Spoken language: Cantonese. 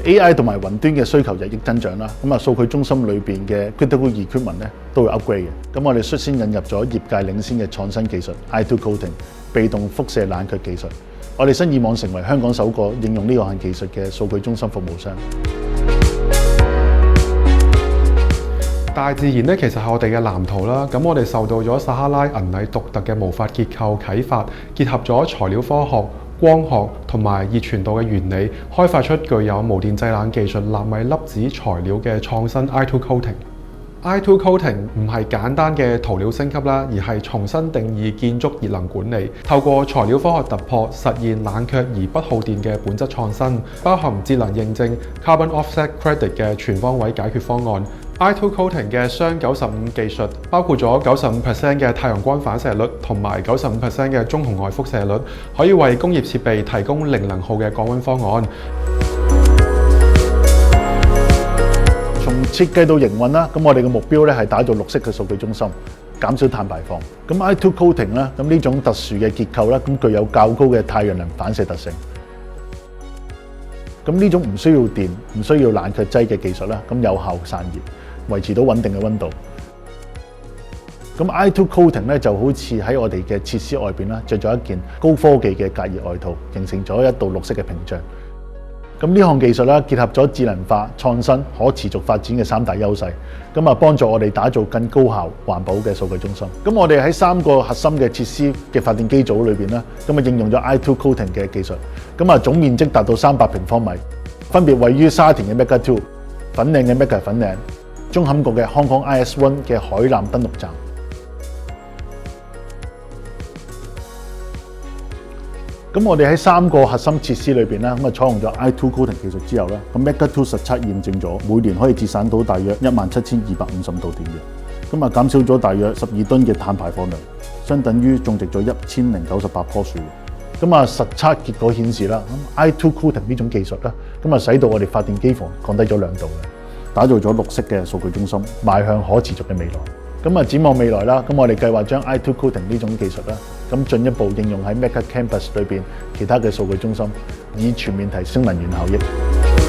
AI 同埋雲端嘅需求日益增長啦，咁啊數據中心裏邊嘅 critical equipment 咧都會 upgrade 嘅。咁我哋率先引入咗業界領先嘅創新技術 I2 coating 被動輻射冷卻技術。我哋新意網成為香港首個應用呢個項技術嘅數據中心服務商。大自然咧，其實係我哋嘅藍圖啦。咁我哋受到咗撒哈拉銀泥獨特嘅毛髮結構啟發，結合咗材料科學、光學同埋熱傳導嘅原理，開發出具有無電製冷技術納米粒子材料嘅創新 I2 coating。I2 coating 唔係簡單嘅塗料升級啦，而係重新定義建築熱能管理，透過材料科學突破，實現冷卻而不耗電嘅本質創新，包含節能認證 Carbon Offset Credit 嘅全方位解決方案。I2 coating 嘅雙95技術包括咗95% 嘅太陽光反射率同埋95% 嘅中紅外輻射率，可以為工業設備提供零能耗嘅降溫方案。從設計到營運啦，咁我哋嘅目標咧係打造綠色嘅數據中心，減少碳排放。咁 I2 coating 咧，咁呢種特殊嘅結構咧，咁具有較高嘅太陽能反射特性。咁呢種唔需要電、唔需要冷卻劑嘅技術咧，咁有效散熱，維持到穩定嘅溫度。咁 I2 coating 咧就好似喺我哋嘅設施外邊啦，着咗一件高科技嘅隔熱外套，形成咗一道綠色嘅屏障。咁呢項技術啦，結合咗智能化、創新、可持續發展嘅三大優勢，咁啊幫助我哋打造更高效、環保嘅數據中心。咁我哋喺3個核心嘅設施嘅發電機組裏邊咧，咁啊應用咗 I2 coating 嘅技術，咁啊總面積達到300平方米，分別位於沙田嘅 Mega 2、粉嶺嘅 Mega 粉嶺、舂坎角嘅 Hong Kong IS1 嘅海南登陸站。咁我哋喺3個核心設施裏邊咧，咁啊採用咗 I2 coating 技術之後咧，咁 Mega 2實測驗證咗每年可以節省到大約17250度電嘅，咁啊減少咗大約12噸嘅碳排放量，相等於種植咗1098棵樹。咁啊實測結果顯示啦，咁 I2 coating 呢種技術咧，咁啊使到我哋發電機房降低咗2度嘅，打造咗綠色嘅數據中心，邁向可持續嘅未來。咁啊展望未來啦，咁我哋計劃將 I2 coating 呢種技術啦，咁進一步應用喺 Mega Campus 裏邊其他嘅數據中心，以全面提升能源效益。